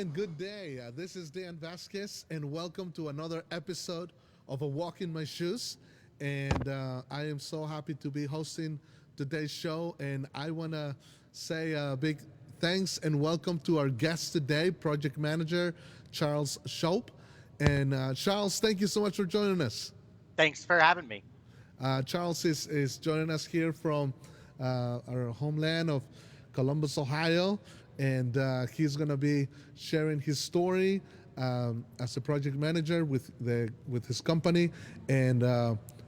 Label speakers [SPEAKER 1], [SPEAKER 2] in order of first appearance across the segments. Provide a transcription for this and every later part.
[SPEAKER 1] and good day. This is Dan Vasquez, and welcome to another episode of A Walk in My Shoes. And I am so happy to be hosting today's show. And I want to say a big thanks and welcome to our guest today, Project Manager Charles Shope. And Charles, thank you so much for joining us.
[SPEAKER 2] Thanks for having me.
[SPEAKER 1] Charles is joining us here from our homeland of Columbus, Ohio, and he's going to be sharing his story as a project manager with his company. And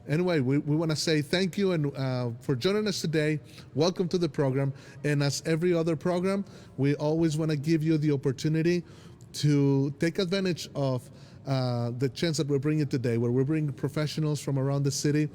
[SPEAKER 1] anyway, we want to say thank you and for joining us today. Welcome to the program. And as every other program, we always want to give you the opportunity to take advantage of the chance that we're bringing today, where we're bringing professionals from around the city,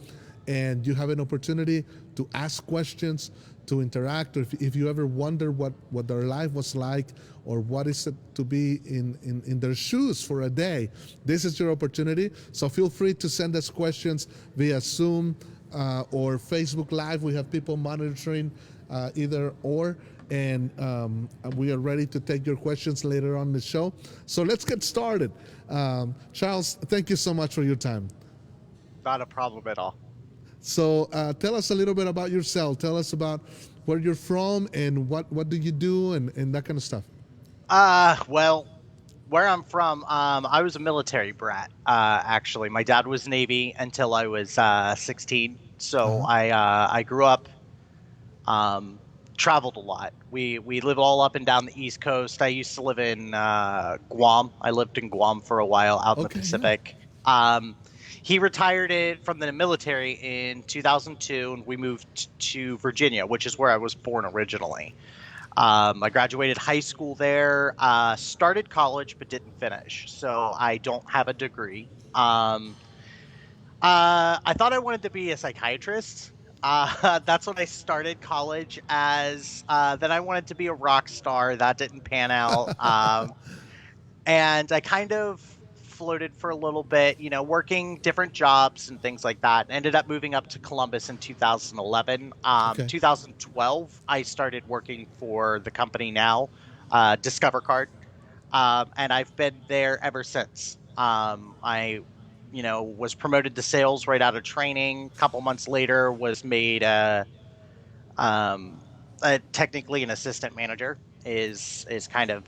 [SPEAKER 1] and you have an opportunity to ask questions, to interact, or if you ever wonder what their life was like, or what is it to be in their shoes for a day, this is your opportunity. So feel free to send us questions via Zoom or Facebook Live. We have people monitoring either or, and we are ready to take your questions later on the show. So let's get started. Charles, thank you so much for your time.
[SPEAKER 2] Not a problem at all.
[SPEAKER 1] So tell us a little bit about yourself. Tell us about where you're from and what do you do and that kind of stuff.
[SPEAKER 2] Well, where I'm from, I was a military brat. Actually, my dad was Navy until I was 16. So
[SPEAKER 1] Uh-huh.
[SPEAKER 2] I grew up, traveled a lot. We live all up and down the East Coast. I used to live in Guam. I lived in Guam for a while out in the
[SPEAKER 1] Okay, yeah.
[SPEAKER 2] Pacific. He retired it from the military in 2002, and we moved to Virginia, which is where I was born originally. I graduated high school there, started college, but didn't finish. So I don't have a degree. I thought I wanted to be a psychiatrist. That's when I started college as. Then I wanted to be a rock star. That didn't pan out. And I kind of floated for a little bit, working different jobs and things like that. Ended up moving up to Columbus in 2011.
[SPEAKER 1] Okay.
[SPEAKER 2] 2012, I started working for the company now, Discover Card, and I've been there ever since. I, was promoted to sales right out of training. A couple months later, was made um, technically an assistant manager. Is kind of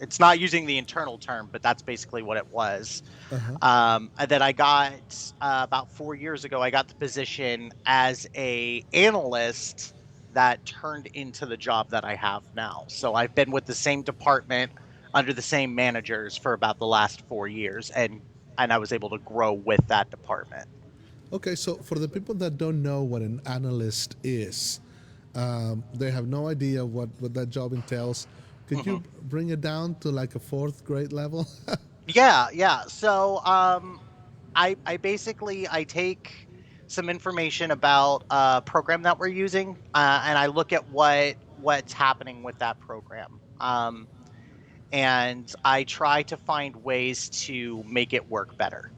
[SPEAKER 2] it's not using the internal term, but that's basically what it was.
[SPEAKER 1] Uh-huh.
[SPEAKER 2] And then I got about 4 years ago, I got the position as a analyst that turned into the job that I have now. So I've been with the same department under the same managers for about the last 4 years, and I was able to grow with that department.
[SPEAKER 1] Okay, so for the people that don't know what an analyst is, they have no idea what that job entails. Could you
[SPEAKER 2] Mhm.
[SPEAKER 1] bring it down to like a fourth grade level?
[SPEAKER 2] Yeah, yeah. So I basically I take some information about a program that we're using, and I look at what's happening with that program. And I try to find ways to make it work better.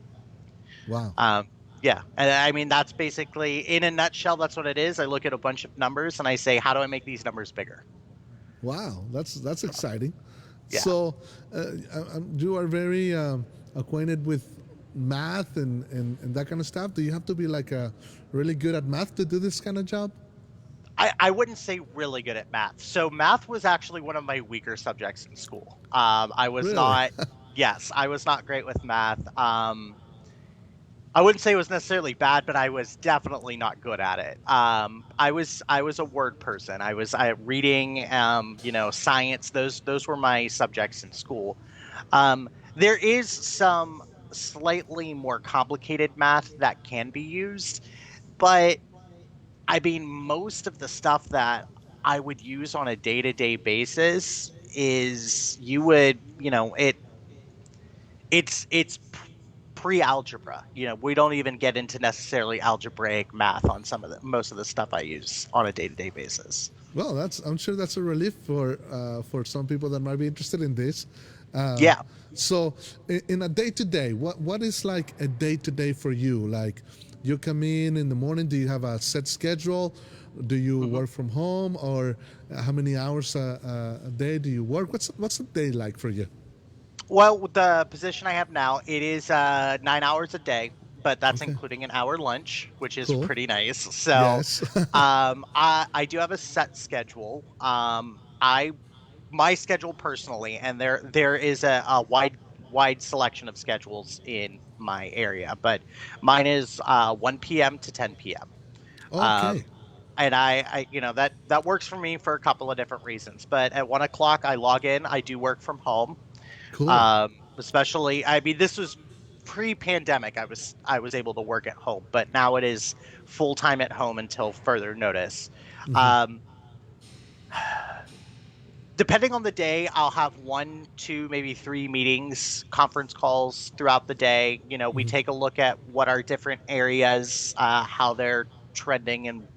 [SPEAKER 1] Wow.
[SPEAKER 2] Um, yeah, and I mean that's basically in a nutshell. That's what it is. I look at a bunch of numbers and I say, how do I make these numbers bigger?
[SPEAKER 1] Wow, that's exciting.
[SPEAKER 2] Yeah.
[SPEAKER 1] So you are very acquainted with math and that kind of stuff. Do you have to be like really good at math to do this kind of job?
[SPEAKER 2] I wouldn't say really good at math. So math was actually one of my weaker subjects in school. I was
[SPEAKER 1] Really?
[SPEAKER 2] not, yes, I was not great with math. I wouldn't say it was necessarily bad, but I was definitely not good at it. I was a word person. I reading, science. Those were my subjects in school. There is some slightly more complicated math that can be used, but I mean, most of the stuff that I would use on a day-to-day basis is you would, it's pre-algebra. We don't even get into necessarily algebraic math on some of the most of the stuff I use on a day-to-day basis.
[SPEAKER 1] Well, I'm sure that's a relief for some people that might be interested in this. Uh,
[SPEAKER 2] Yeah.
[SPEAKER 1] so, in a day to day, what is like a day to day for you? Like, You come in the morning. Do you have a set schedule? Do you
[SPEAKER 2] Mhm.
[SPEAKER 1] work from home, or how many hours a day do you work? What's a day like for you?
[SPEAKER 2] Well, with the position I have now, it is 9 hours a day, but that's
[SPEAKER 1] Okay,
[SPEAKER 2] including an hour lunch, which is
[SPEAKER 1] cool.
[SPEAKER 2] pretty nice. So,
[SPEAKER 1] Yes.
[SPEAKER 2] I do have a set schedule. I my schedule personally, and there is a wide selection of schedules in my area, but mine is 1 p.m. to 10 p.m.
[SPEAKER 1] Okay,
[SPEAKER 2] Um, and that works for me for a couple of different reasons. But at 1 o'clock, I log in. I do work from home.
[SPEAKER 1] cool.
[SPEAKER 2] Especially, I mean, this was pre-pandemic. I was able to work at home, but now it is full time at home until further notice. Um, Depending on the day, I'll have one, two, maybe three meetings, conference calls throughout the day. We take a look at what our different areas, how they're trending and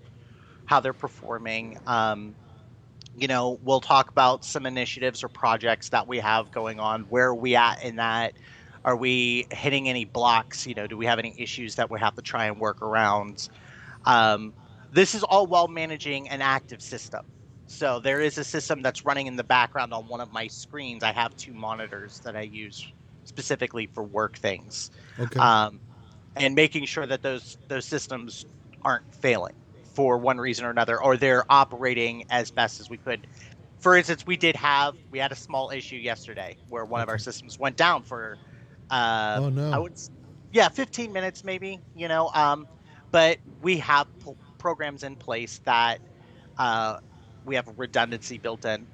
[SPEAKER 2] how they're performing. We'll talk about some initiatives or projects that we have going on. Where are we at in that? Are we hitting any blocks? Do we have any issues that we have to try and work around? Um, this is all while managing an active system. So there is a system that's running in the background on one of my screens. I have two monitors that I use specifically for work things,
[SPEAKER 1] Okay.
[SPEAKER 2] um, and making sure that those systems aren't failing for one reason or another, or they're operating as best as we could. For instance, we had a small issue yesterday where one of our
[SPEAKER 1] Okay.
[SPEAKER 2] systems went down for
[SPEAKER 1] Oh
[SPEAKER 2] I
[SPEAKER 1] no.
[SPEAKER 2] would yeah, 15 minutes maybe, but we have programs in place that uh we have redundancy built in.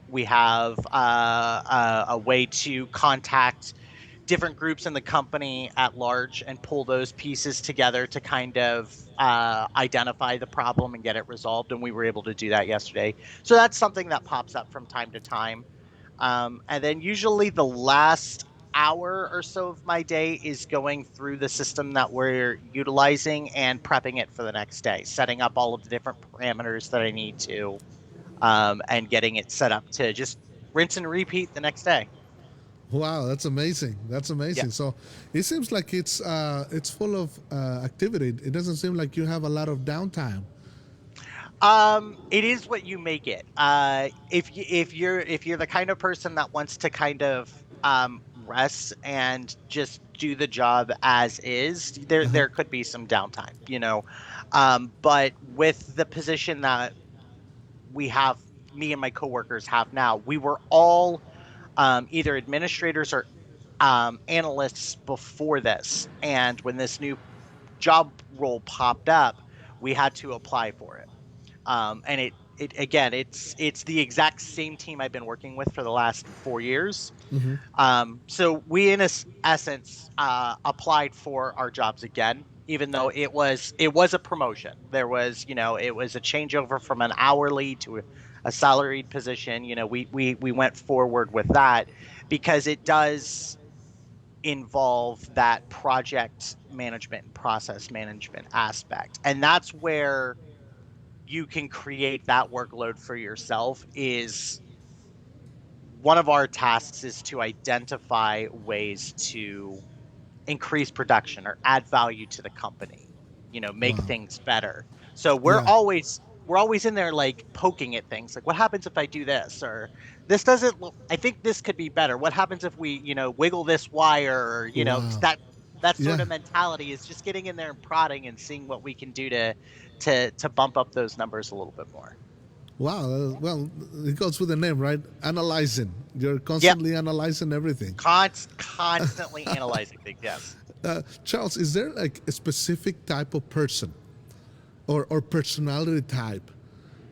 [SPEAKER 2] We have a way to contact different groups in the company at large and pull those pieces together to kind of identify the problem and get it resolved. And we were able to do that yesterday. So that's something that pops up from time to time. And then usually the last hour or so of my day is going through the system that we're utilizing and prepping it for the next day, setting up all of the different parameters that I need to, and getting it set up to just rinse and repeat the next day.
[SPEAKER 1] Wow, that's amazing. That's
[SPEAKER 2] Yeah.
[SPEAKER 1] amazing. So it seems like it's full of activity. It doesn't seem like you have a lot of downtime.
[SPEAKER 2] It is what you make it. If you're the kind of person that wants to kind of rest and just do the job as is,
[SPEAKER 1] Uh-huh.
[SPEAKER 2] there could be some downtime, But with the position that we have, me and my coworkers have now, we were all either administrators or analysts before this, and when this new job role popped up, we had to apply for it. And it again, it's the exact same team I've been working with for the last 4 years. So we, in essence, applied for our jobs again, even though it was a promotion. It was a changeover from an hourly to a salaried position. We went forward with that because it does involve that project management and process management aspect, and that's where you can create that workload for yourself. Is one of our tasks is to identify ways to increase production or add value to the company, make
[SPEAKER 1] Wow.
[SPEAKER 2] things better. So we're
[SPEAKER 1] Yeah.
[SPEAKER 2] always we're always in there, like, poking at things like, what happens if I do this, or this doesn't look, I think this could be better. What happens if we, wiggle this wire, or
[SPEAKER 1] Wow.
[SPEAKER 2] that sort
[SPEAKER 1] Yeah.
[SPEAKER 2] of mentality is just getting in there and prodding and seeing what we can do to bump up those numbers a little bit more.
[SPEAKER 1] Wow. Well, it goes with the name, right? Analyzing. You're
[SPEAKER 2] Yep.
[SPEAKER 1] constantly analyzing everything.
[SPEAKER 2] Constantly analyzing things. Yes.
[SPEAKER 1] Charles, is there like a specific type of person or personality type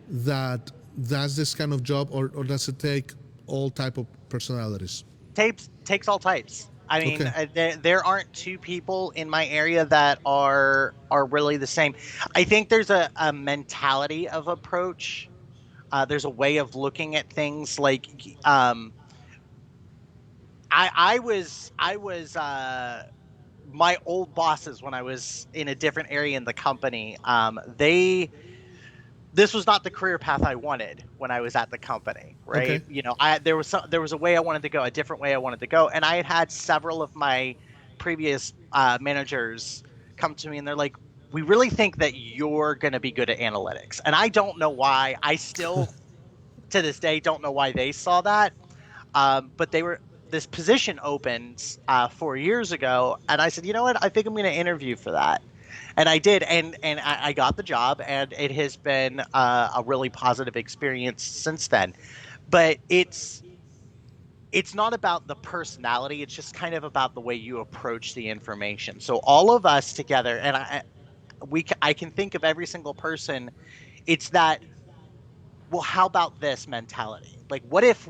[SPEAKER 1] that does this kind of job, or does it take all type of personalities?
[SPEAKER 2] Tapes takes all types. I mean,
[SPEAKER 1] Okay.
[SPEAKER 2] there aren't two people in my area that are really the same. I think there's a mentality of approach. There's a way of looking at things. Like, I was my old bosses, when I was in a different area in the company. They This was not the career path I wanted when I was at the company,
[SPEAKER 1] Okay.
[SPEAKER 2] right? There was a way I wanted to go, a different way I wanted to go, and I had several of my previous managers come to me and they're like, we really think that you're going to be good at analytics. And I don't know why. I still, to this day, don't know why they saw that. But this position opens 4 years ago. And I said, you know what? I think I'm going to interview for that. And I did. And I got the job. And it has been a really positive experience since then. But it's not about the personality. It's just kind of about the way you approach the information. So all of us together, and I can think of every single person. It's that, well, how about this mentality? Like, what if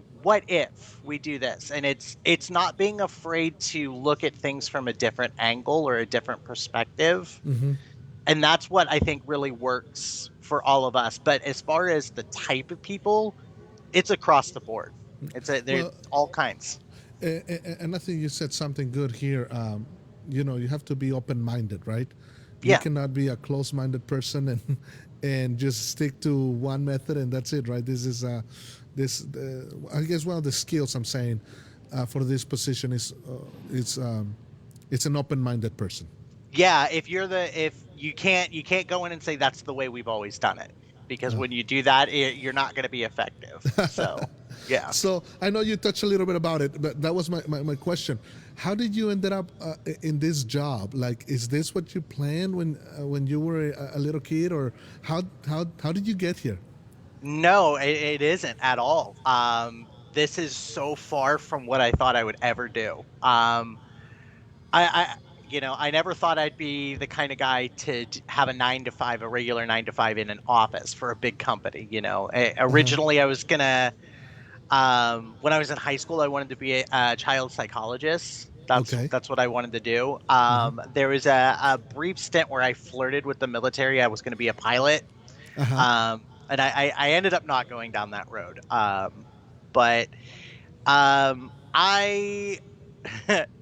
[SPEAKER 2] we do this? And it's not being afraid to look at things from a different angle or a different perspective.
[SPEAKER 1] Hmm.
[SPEAKER 2] And that's what I think really works for all of us. But as far as the type of people, it's across the board. There's
[SPEAKER 1] Well,
[SPEAKER 2] all kinds.
[SPEAKER 1] and I think you said something good here. You have to be open-minded, right? You
[SPEAKER 2] Yeah.
[SPEAKER 1] cannot be a close-minded person and and just stick to one method and that's it, right? This is this I guess one of the skills I'm saying for this position is it's an open-minded person.
[SPEAKER 2] Yeah, if you can't go in and say that's the way we've always done it, because when you do that, you're not going to be effective. So, yeah.
[SPEAKER 1] So I know you touched a little bit about it, but that was my question. How did you ended up in this job? Like, is this what you planned when you were a little kid, or how did you get here?
[SPEAKER 2] No, it isn't at all. This is so far from what I thought I would ever do. I I never thought I'd be the kind of guy to have a 9 to 5, a regular 9 to 5 in an office for a big company.
[SPEAKER 1] Uh-huh.
[SPEAKER 2] Originally I was gonna, when I was in high school, I wanted to be a child psychologist. That's
[SPEAKER 1] Okay.
[SPEAKER 2] that's what I wanted to do.
[SPEAKER 1] Uh-huh.
[SPEAKER 2] There was a brief stint where I flirted with the military. I was going to be a pilot,
[SPEAKER 1] Uh-huh.
[SPEAKER 2] and I ended up not going down that road. But I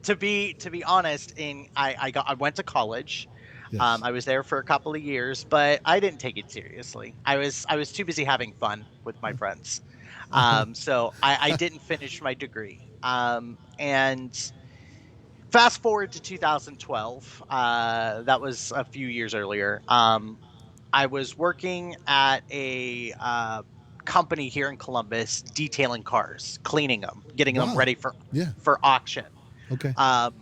[SPEAKER 2] to be honest, I went to college.
[SPEAKER 1] Yes.
[SPEAKER 2] I was there for a couple of years, but I didn't take it seriously. I was too busy having fun with my friends.
[SPEAKER 1] Uh-huh.
[SPEAKER 2] So I didn't finish my degree. And fast forward to 2012, that was a few years earlier. I was working at a company here in Columbus, detailing cars, cleaning them, getting them
[SPEAKER 1] Wow.
[SPEAKER 2] ready
[SPEAKER 1] Yeah.
[SPEAKER 2] for auction.
[SPEAKER 1] Okay.
[SPEAKER 2] Um,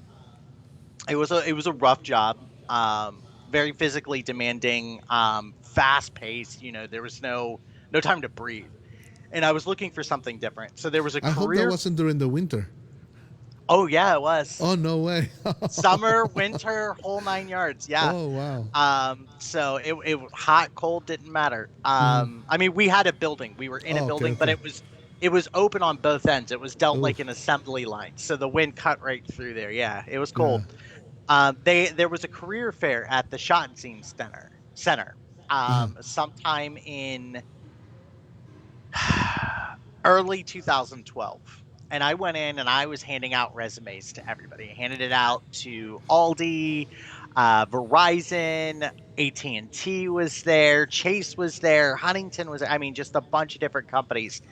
[SPEAKER 2] it was a rough job, very physically demanding, fast paced. There was no time to breathe, and I was looking for something different. So there was a
[SPEAKER 1] I hope that
[SPEAKER 2] career.
[SPEAKER 1] wasn't during the winter.
[SPEAKER 2] Oh yeah, it was
[SPEAKER 1] Oh no way.
[SPEAKER 2] summer, winter, whole 9 yards. Yeah.
[SPEAKER 1] Oh wow.
[SPEAKER 2] So it hot, cold didn't matter.
[SPEAKER 1] Hmm.
[SPEAKER 2] I mean, we had a building. We were in a
[SPEAKER 1] Oh, okay,
[SPEAKER 2] building, but
[SPEAKER 1] okay.
[SPEAKER 2] it was open on both ends. It was dealt
[SPEAKER 1] Oof.
[SPEAKER 2] like an assembly line, so the wind cut right through there. Yeah, it was
[SPEAKER 1] Yeah.
[SPEAKER 2] cold. There was a career fair at the Schottenstein Center.
[SPEAKER 1] Uh-huh.
[SPEAKER 2] Sometime in early 2012. And I went in and I was handing out resumes to everybody. I handed it out to Aldi, Verizon, AT&T was there, Chase was there, Huntington was there. I mean, just a bunch of different companies.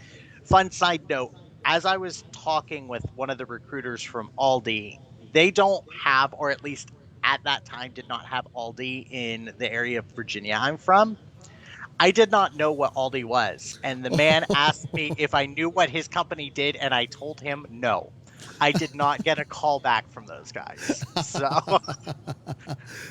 [SPEAKER 2] Fun side note, as I was talking with one of the recruiters from Aldi, they don't have, or at least at that time did not have, Aldi in the area of Virginia I'm from. I did not know what Aldi was, and the man asked me if I knew what his company did, and I told him no. I did not get a call back from those guys. So,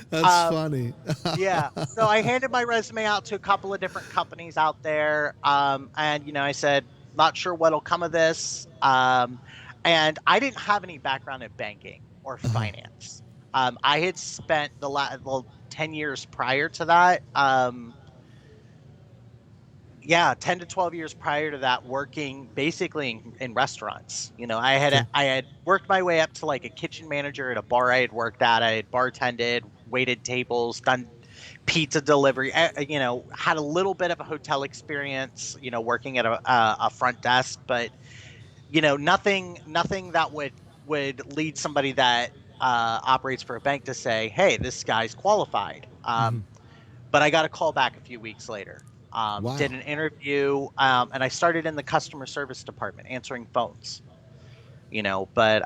[SPEAKER 1] That's
[SPEAKER 2] um,
[SPEAKER 1] funny.
[SPEAKER 2] yeah. So I handed my resume out to a couple of different companies out there, and I said, not sure what'll come of this. And I didn't have any background in banking or
[SPEAKER 1] Uh-huh.
[SPEAKER 2] finance. I had spent well, 10 years prior to that. Yeah, 10 to 12 years prior to that, working basically in restaurants.
[SPEAKER 1] Okay.
[SPEAKER 2] I had worked my way up to like a kitchen manager at a bar I had worked at. I had bartended, waited tables, done pizza delivery. Had a little bit of a hotel experience, working at a front desk, but nothing that would lead somebody that operates for a bank to say, "Hey, this guy's qualified."
[SPEAKER 1] Hmm.
[SPEAKER 2] But I got a call back a few weeks later. Did
[SPEAKER 1] Wow.
[SPEAKER 2] an interview, and I started in the customer service department answering phones. But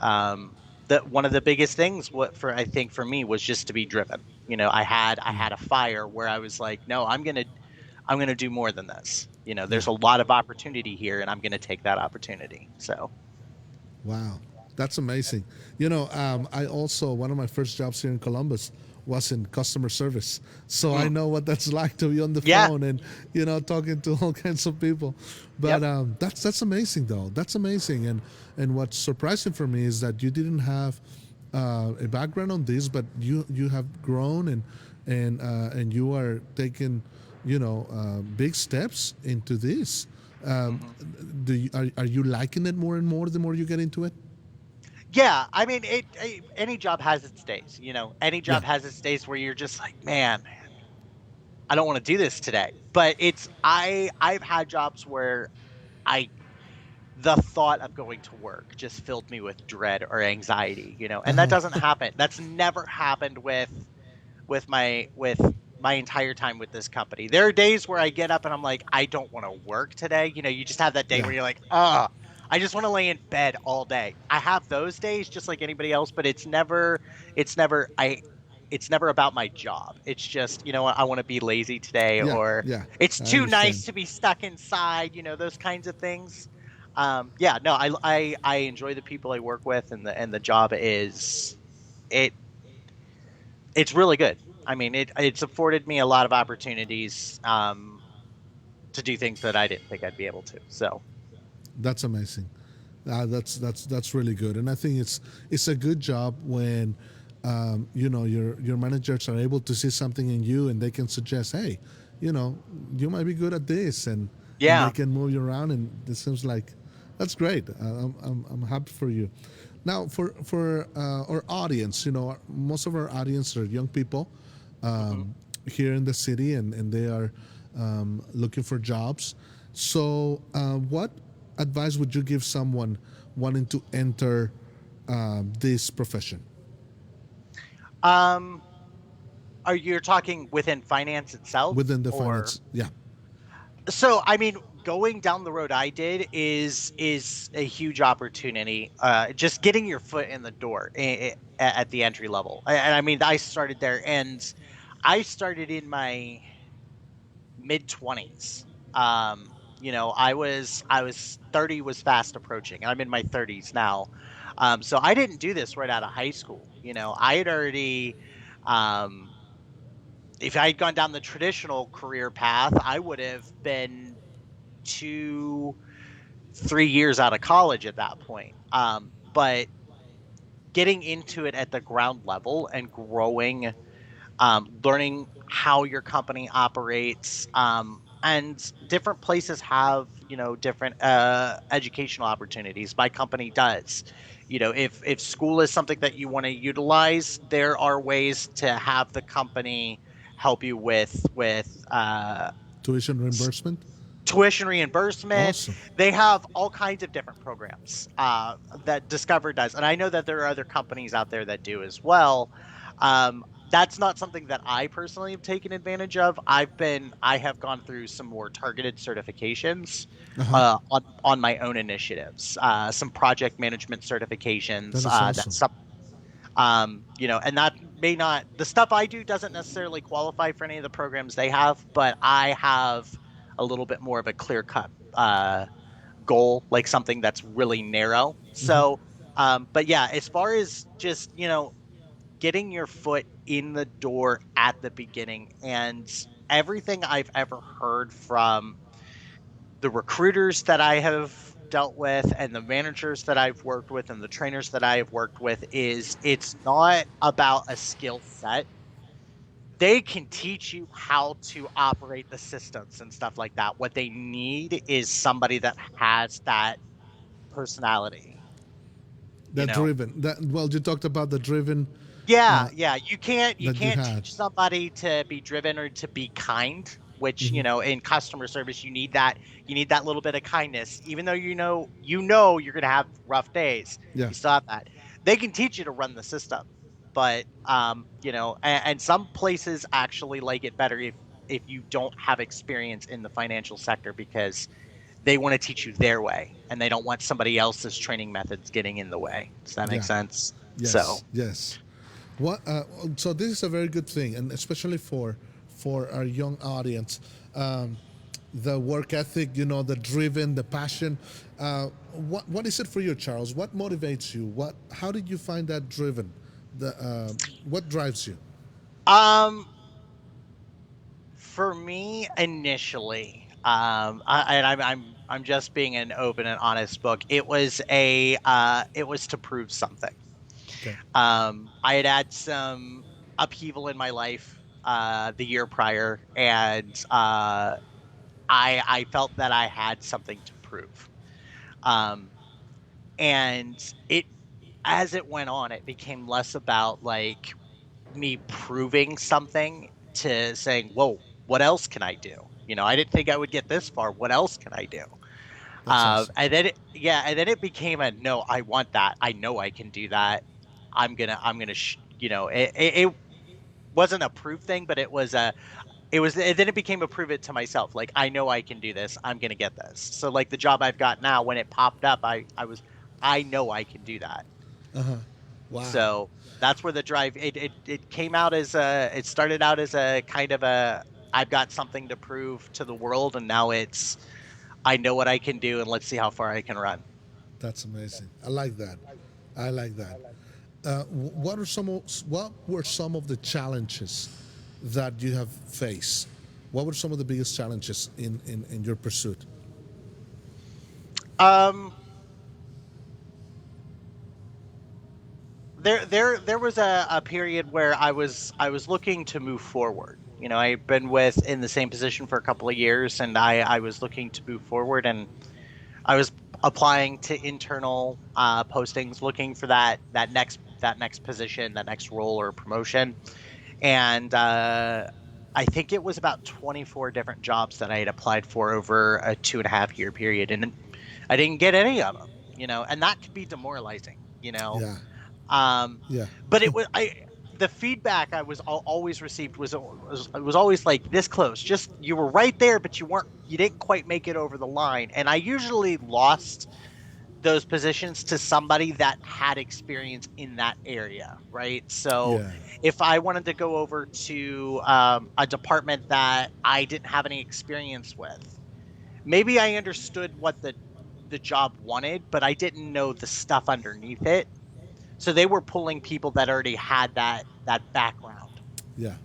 [SPEAKER 2] one of the biggest things, what for I think for me, was just to be driven. I had a fire where I was like, no, I'm gonna do more than this.
[SPEAKER 1] Yeah.
[SPEAKER 2] There's a lot of opportunity here, and I'm gonna take that opportunity. So
[SPEAKER 1] Wow, that's amazing. I also, one of my first jobs here in Columbus was in customer service. So I
[SPEAKER 2] mm,
[SPEAKER 1] know what that's like to be on the
[SPEAKER 2] yeah,
[SPEAKER 1] phone and, talking to all kinds of people. But
[SPEAKER 2] yep,
[SPEAKER 1] that's amazing, though. That's amazing. And what's surprising for me is that you didn't have a background on this, but you have grown and you are taking, big steps into this. Um,
[SPEAKER 2] hmm
[SPEAKER 1] are you liking it more and more the more you get into it?
[SPEAKER 2] yeah. I mean, any job has its days. Any
[SPEAKER 1] Yeah.
[SPEAKER 2] job has its days where you're just like, man, I don't want to do this today. But I've had jobs where I the thought of going to work just filled me with dread or anxiety, and that
[SPEAKER 1] Uh-huh.
[SPEAKER 2] doesn't happen. That's never happened with my entire time with this company. There are days where I get up and I'm like, I don't want to work today. You just have that day
[SPEAKER 1] Yeah.
[SPEAKER 2] where you're like, I just want to lay in bed all day. I have those days just like anybody else, but it's never I it's never about my job. It's just, what, I want to be lazy today,
[SPEAKER 1] Yeah.
[SPEAKER 2] or
[SPEAKER 1] Yeah.
[SPEAKER 2] it's
[SPEAKER 1] I
[SPEAKER 2] too
[SPEAKER 1] understand.
[SPEAKER 2] nice to be stuck inside, those kinds of things. Yeah, no, I enjoy the people I work with, and the job it it's really good. I mean, it's afforded me a lot of opportunities, to do things that I didn't think I'd be able to. So
[SPEAKER 1] That's amazing. That's really good, and I think it's a good job when your managers are able to see something in you and they can suggest, hey, you know, you might be good at this, and they
[SPEAKER 2] yeah.
[SPEAKER 1] can move you around, and it seems like that's great. I'm happy for you. Now, for our audience, most of our audience are young people
[SPEAKER 2] hmm
[SPEAKER 1] here in the city, and they are looking for jobs. So, what advice would you give someone wanting to enter this profession
[SPEAKER 2] Um, are you talking within finance itself,
[SPEAKER 1] within the
[SPEAKER 2] or?
[SPEAKER 1] finance? Yeah.
[SPEAKER 2] So, I mean, going down the road I did is a huge opportunity. Just getting your foot in the door, at the entry level. And I mean, I started there, and I started in my mid 20s. I was 30, was fast approaching, and I'm in my 30s now. So I didn't do this right out of high school. I had already, um, if I had gone down the traditional career path, I would have been 2, 3 years out of college at that point. But getting into it at the ground level and growing, learning how your company operates, and different places have, different educational opportunities. My company does. If school is something that you want to utilize, there are ways to have the company help you with
[SPEAKER 1] Tuition reimbursement.
[SPEAKER 2] tuition reimbursement.
[SPEAKER 1] Awesome.
[SPEAKER 2] They have all kinds of different programs, that Discover does, and I know that there are other companies out there that do as well. That's not something that I personally have taken advantage of. I have gone through some more targeted certifications,
[SPEAKER 1] Uh-huh.
[SPEAKER 2] on my own initiatives, some project management certifications,
[SPEAKER 1] That is
[SPEAKER 2] that
[SPEAKER 1] awesome.
[SPEAKER 2] some and that may not, the stuff I do doesn't necessarily qualify for any of the programs they have, but I have a little bit more of a clear cut, goal, like something that's really narrow. So, but yeah, as far as just, getting your foot in the door at the beginning, and everything I've ever heard from the recruiters that I have dealt with, and the managers that I've worked with, and the trainers that I have worked with, is it's not about a skill set. They can teach you how to operate the systems and stuff like that. What they need is somebody that has that personality, you
[SPEAKER 1] That
[SPEAKER 2] know.
[SPEAKER 1] driven. That well, you talked about the driven
[SPEAKER 2] Yeah,
[SPEAKER 1] uh,
[SPEAKER 2] yeah. You
[SPEAKER 1] that you
[SPEAKER 2] can't
[SPEAKER 1] had.
[SPEAKER 2] teach somebody to be driven or to be kind, which,
[SPEAKER 1] Hmm.
[SPEAKER 2] in customer service you need that little bit of kindness. Even though you know you're gonna have rough days,
[SPEAKER 1] Yeah.
[SPEAKER 2] you still have that. They can teach you to run the system, but and some places actually like it better if you don't have experience in the financial sector, because they want to teach you their way and they don't want somebody else's training methods getting in the way. Does that make
[SPEAKER 1] Yeah.
[SPEAKER 2] sense? So,
[SPEAKER 1] Yes, yes. What? So this is a very good thing, and especially for our young audience, the work ethic, the driven, the passion. What is it for you, Charles? What motivates you? How did you find that driven? What drives you?
[SPEAKER 2] um, for me initially, and I'm just being an open and honest book. It was to prove something.
[SPEAKER 1] Okay,
[SPEAKER 2] I had had some upheaval in my life the year prior, and I felt that I had something to prove. Um, and it as it went on, it became less about like me proving something to saying, "Whoa, what else can I do?" I didn't think I would get this far. What else can I do?
[SPEAKER 1] that's awesome.
[SPEAKER 2] And then it became a no. I want that. I know I can do that. I'm gonna, it wasn't a proof thing, but it was, and then it became a prove it to myself. Like, I know I can do this. I'm gonna get this. So like the job I've got now, when it popped up, I know I can do that.
[SPEAKER 1] Uh huh. Wow,
[SPEAKER 2] So that's where the drive, it came out as it started out as a kind of I've got something to prove to the world, and now it's, I know what I can do, and let's see how far I can run.
[SPEAKER 1] that's amazing. I like that. I like that. What were some of the challenges that you have faced? What were some of the biggest challenges in your pursuit?
[SPEAKER 2] Um, there was a period where I was looking to move forward. I've been with in the same position for a couple of years, and I was looking to move forward, and I was applying to internal postings, looking for that next position, that next role or promotion. And I think it was about 24 different jobs that I had applied for over a 2.5 year period, and I didn't get any of them. And that could be demoralizing.
[SPEAKER 1] Yeah,
[SPEAKER 2] Um,
[SPEAKER 1] yeah,
[SPEAKER 2] but the feedback I always received was always like this close. Just you were right there, but you didn't quite make it over the line. And I usually lost those positions to somebody that had experience in that area, right? So
[SPEAKER 1] yeah,
[SPEAKER 2] if I wanted to go over to a department that I didn't have any experience with, maybe I understood what the job wanted, but I didn't know the stuff underneath it. So they were pulling people that already had that background.
[SPEAKER 1] yeah.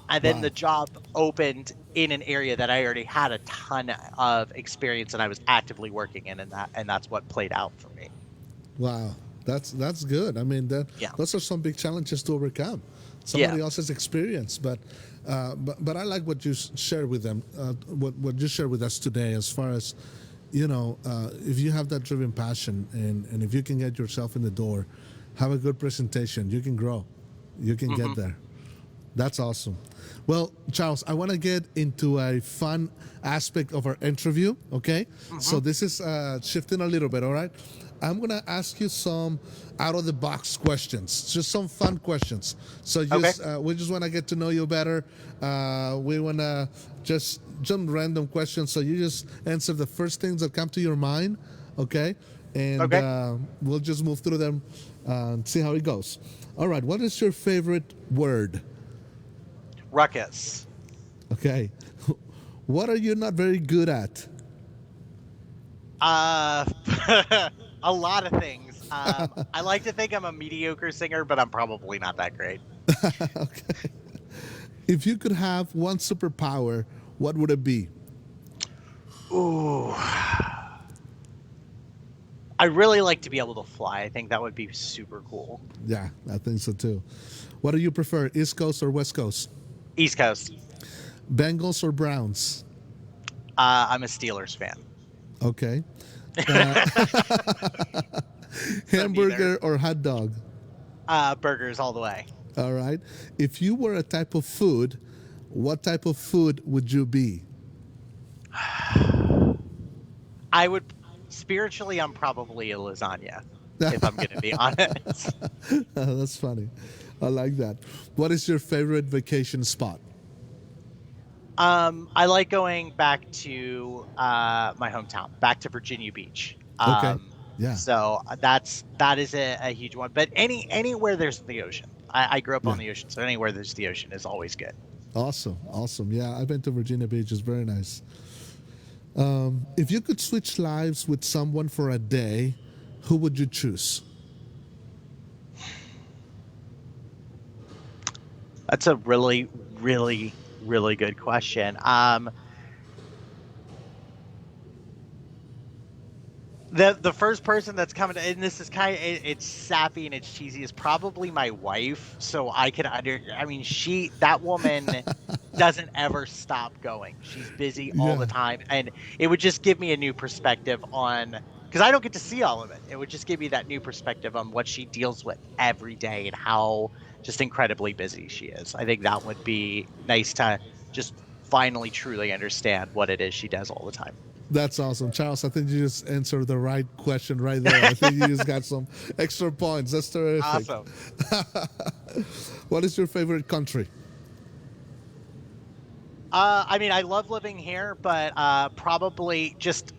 [SPEAKER 2] And then
[SPEAKER 1] Wow,
[SPEAKER 2] the job opened in an area that I already had a ton of experience and I was actively working in, and that's what played out for me.
[SPEAKER 1] wow. That's good. I mean,
[SPEAKER 2] Yeah.
[SPEAKER 1] those are some big challenges to overcome.
[SPEAKER 2] Yeah.
[SPEAKER 1] Somebody else's experience, but I like what you share with them. What you share with us today, as far as if you have that driven passion and if you can get yourself in the door, have a good presentation, you can grow, you can
[SPEAKER 2] Hmm.
[SPEAKER 1] get there. That's awesome. Well, Charles, I want to get into a fun aspect of our interview, okay? So
[SPEAKER 2] Hmm.
[SPEAKER 1] this is shifting a little bit, all right? I'm going to ask you some out of the box questions, just some fun questions. So
[SPEAKER 2] Okay.
[SPEAKER 1] we just want to get to know you better. We want to just jump random questions. So you just answer the first things that come to your mind, okay? And
[SPEAKER 2] Okay.
[SPEAKER 1] we'll just move through them and see how it goes. All right, what is your favorite word?
[SPEAKER 2] Ruckus.
[SPEAKER 1] Okay. What are you not very good at?
[SPEAKER 2] Uh, a lot of things. I like to think I'm a mediocre singer, but I'm probably not that great.
[SPEAKER 1] Okay. If you could have one superpower, what would it be?
[SPEAKER 2] Ooh. I really like to be able to fly. I think that would be super cool.
[SPEAKER 1] Yeah, I think so too. What do you prefer, East Coast or West Coast?
[SPEAKER 2] East Coast.
[SPEAKER 1] Bengals or Browns?
[SPEAKER 2] I'm a Steelers fan.
[SPEAKER 1] Okay. Uh,
[SPEAKER 2] So neither.
[SPEAKER 1] hamburger or hot dog?
[SPEAKER 2] Burgers all the way.
[SPEAKER 1] All right. If you were a type of food, what type of food would you be?
[SPEAKER 2] I would spiritually, I'm probably a lasagna, if I'm going to be honest.
[SPEAKER 1] That's funny. I like that. What is your favorite vacation spot?
[SPEAKER 2] I like going back to my hometown, back to Virginia Beach.
[SPEAKER 1] Okay. Yeah.
[SPEAKER 2] So that is a huge one. But anywhere there's the ocean. I grew up
[SPEAKER 1] Yeah.
[SPEAKER 2] on the ocean, so anywhere there's the ocean is always good.
[SPEAKER 1] Awesome. Awesome. Yeah, I've been to Virginia Beach. It's very nice. If you could switch lives with someone for a day, who would you choose?
[SPEAKER 2] That's a really, really, really good question. The first person that's coming to, and this is kind of it's sappy and it's cheesy, is probably my wife. So I can I mean, that woman doesn't ever stop going. She's busy all
[SPEAKER 1] Yeah,
[SPEAKER 2] the time, and it would just give me a new perspective on, because I don't get to see all of it. It would just give me that new perspective on what she deals with every day and how just incredibly busy she is. I think that would be nice to just finally truly understand what it is she does all the time.
[SPEAKER 1] that's awesome. Charles, I think you just answered the right question right there. I think you just got some extra points. That's terrific.
[SPEAKER 2] Awesome.
[SPEAKER 1] What is your favorite country?
[SPEAKER 2] I mean, I love living here, but probably just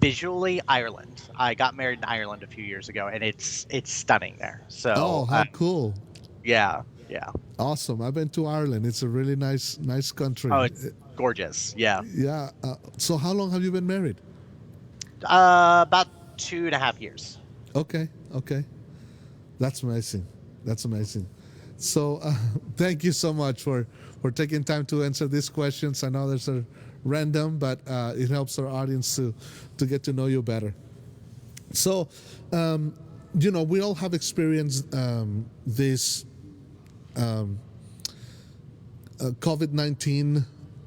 [SPEAKER 2] visually Ireland. I got married in Ireland a few years ago, and it's stunning there.
[SPEAKER 1] Oh,
[SPEAKER 2] So
[SPEAKER 1] how cool.
[SPEAKER 2] yeah, yeah.
[SPEAKER 1] Awesome. I've been to Ireland. It's a really nice
[SPEAKER 2] Oh,
[SPEAKER 1] country.
[SPEAKER 2] it's gorgeous. Yeah.
[SPEAKER 1] Yeah. So how long have you been married?
[SPEAKER 2] About 2.5 years.
[SPEAKER 1] Okay. Okay. That's amazing. That's amazing. So thank you so much for taking time to answer these questions. I know there's a random, but it helps our audience to get to know you better. So, we all have experienced this COVID-19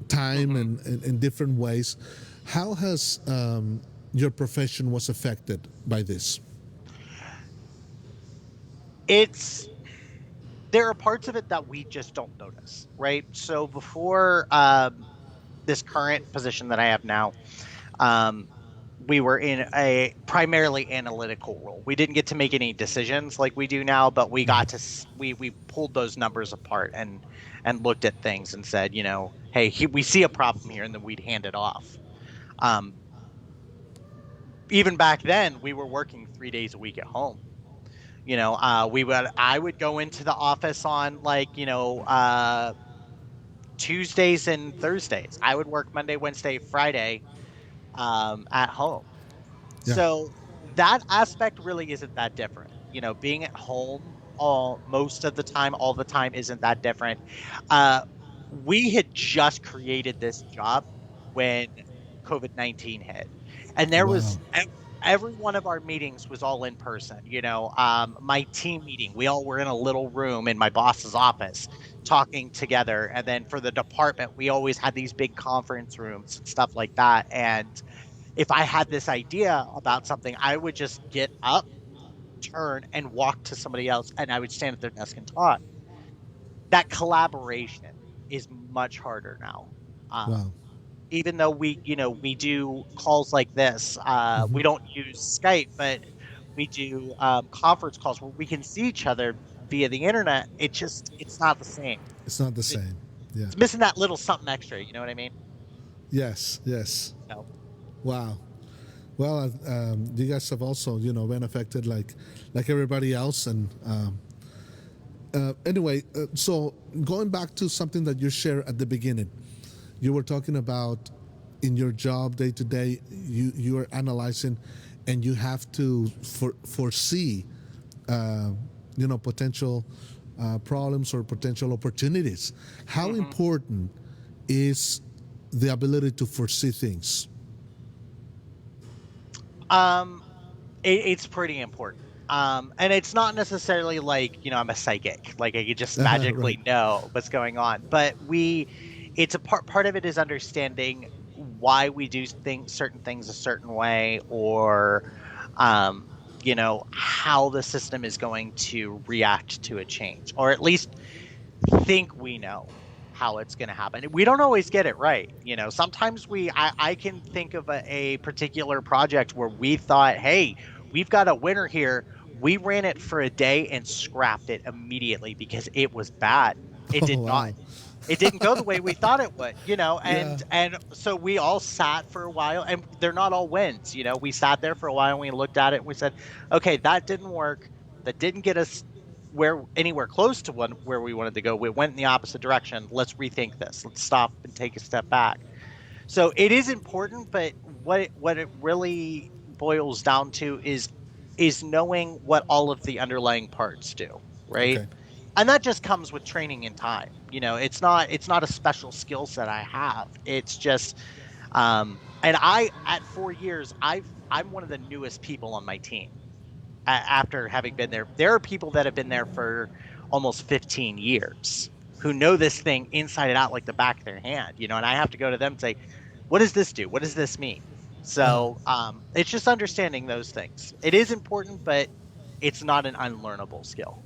[SPEAKER 1] time
[SPEAKER 2] Hmm.
[SPEAKER 1] and in different ways. How has your profession was affected by this?
[SPEAKER 2] It's There are parts of it that we just don't notice, right? So before this current position that I have now, um, we were in a primarily analytical role. We didn't get to make any decisions like we do now, but we got to we pulled those numbers apart and looked at things and said, hey, we see a problem here, and then we'd hand it off. Um, Even back then, we were working 3 days a week at home. I would go into the office on Tuesdays and Thursdays. I would work Monday, Wednesday, Friday at home.
[SPEAKER 1] Yeah.
[SPEAKER 2] So that aspect really isn't that different. Being at home most of the time, all the time, isn't that different. Uh, we had just created this job when COVID-19 hit, and there
[SPEAKER 1] Wow.
[SPEAKER 2] was every one of our meetings was all in person. My team meeting, we all were in a little room in my boss's office talking together, and then for the department, we always had these big conference rooms and stuff like that. And if I had this idea about something, I would just get up, turn, and walk to somebody else, and I would stand at their desk and talk. That collaboration is much harder now. Um,
[SPEAKER 1] Wow.
[SPEAKER 2] Even though we do calls like this,
[SPEAKER 1] Hmm.
[SPEAKER 2] we don't use Skype, but we do conference calls where we can see each other via the internet. It's not the same.
[SPEAKER 1] It's not the
[SPEAKER 2] It-
[SPEAKER 1] same. Yeah.
[SPEAKER 2] It's missing that little something extra. You know what I mean?
[SPEAKER 1] Yes. Yes.
[SPEAKER 2] So,
[SPEAKER 1] Wow. Well, you guys have also, been affected like everybody else. And anyway, so going back to something that you shared at the beginning, you were talking about in your job day to day, you are analyzing, and you have to foresee, uh, potential problems or potential opportunities. How
[SPEAKER 2] mhm.
[SPEAKER 1] important is the ability to foresee things?
[SPEAKER 2] um, it's pretty important. And it's not necessarily like, I'm a psychic, like I could just
[SPEAKER 1] Right.
[SPEAKER 2] magically know what's going on. But it's a part of it is understanding why we do certain things a certain way, or, how the system is going to react to a change, or at least think we know how it's going to happen. We don't always get it right. Sometimes I can think of a particular project where we thought, hey, we've got a winner here. We ran it for a day and scrapped it immediately because it was bad. It
[SPEAKER 1] Oh,
[SPEAKER 2] did not
[SPEAKER 1] wow.
[SPEAKER 2] it didn't go the way we thought it would,
[SPEAKER 1] Yeah.
[SPEAKER 2] and so we all sat for a while, and they're not all wins, we sat there for a while and we looked at it and we said, okay, that didn't work. That didn't get us anywhere close to where we wanted to go. We went in the opposite direction. Let's rethink this. Let's stop and take a step back. So it is important, but what it really boils down to is knowing what all of the underlying parts do, right?
[SPEAKER 1] Okay.
[SPEAKER 2] And that just comes with training and time. It's not a special skill set I have. It's just and I at 4 years I'm one of the newest people on my team. After having been there are people that have been there for almost 15 years who know this thing inside and out like the back of their hand, and I have to go to them and say, what does this do? What does this mean?
[SPEAKER 1] Uh,
[SPEAKER 2] So it's just understanding those things. It is important, but it's not an unlearnable skill.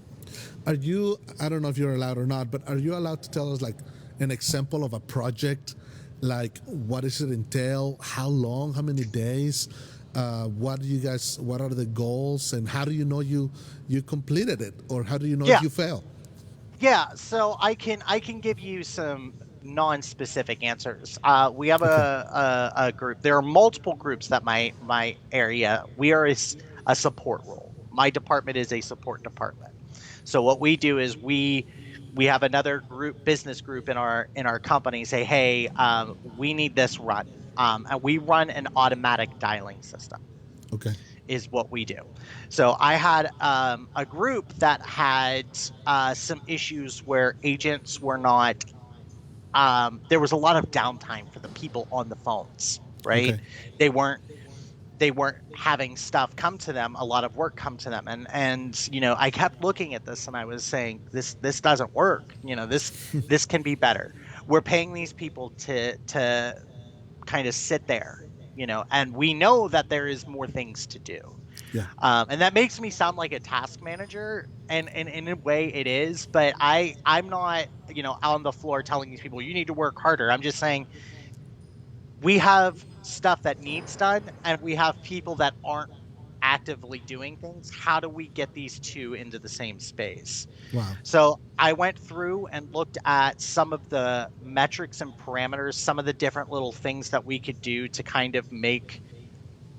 [SPEAKER 1] are you? I don't know if you're allowed or not, but are you allowed to tell us like an example of a project? Like, what does it entail? How long? How many days? What do you guys? What are the goals? And how do you know you completed it, or how do you know if
[SPEAKER 2] Yeah,
[SPEAKER 1] you fail?
[SPEAKER 2] yeah. So I can give you some non-specific answers. We have
[SPEAKER 1] Okay.
[SPEAKER 2] a group. There are multiple groups that my area. We are a support role. My department is a support department. So what we do is we have another business group in our company say, hey, we need this run, and we run an automatic dialing system
[SPEAKER 1] Okay.
[SPEAKER 2] is what we do. So I had a group that had some issues where agents were not. There was a lot of downtime for the people on the phones, right?
[SPEAKER 1] Okay.
[SPEAKER 2] They weren't they weren't having stuff come to them, a lot of work come to them, and I kept looking at this and I was saying, this doesn't work. This can be better. We're paying these people to kind of sit there, and we know that there is more things to do.
[SPEAKER 1] Yeah.
[SPEAKER 2] And that makes me sound like a task manager, and in a way it is, but I'm not, on the floor telling these people you need to work harder. I'm just saying we have stuff that needs done and we have people that aren't actively doing things. How do we get these two into the same space?
[SPEAKER 1] Wow.
[SPEAKER 2] So I went through and looked at some of the metrics and parameters, some of the different little things that we could do to kind of make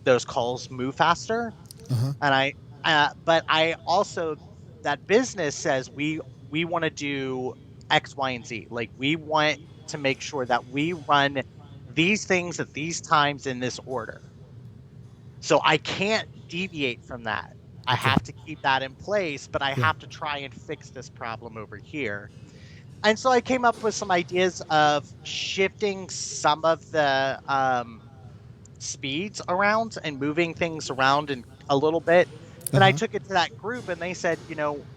[SPEAKER 2] those calls move faster.
[SPEAKER 1] Uh huh.
[SPEAKER 2] And but I also, that business says we want to do X, Y, and Z. Like, we want to make sure that we run these things at these times in this order. So I can't deviate from that. I
[SPEAKER 1] Okay.
[SPEAKER 2] have to keep that in place, but I
[SPEAKER 1] Yeah.
[SPEAKER 2] have to try and fix this problem over here. And so I came up with some ideas of shifting some of the speeds around and moving things around in a little bit.
[SPEAKER 1] Uh
[SPEAKER 2] And I
[SPEAKER 1] huh.
[SPEAKER 2] took it to that group and they said,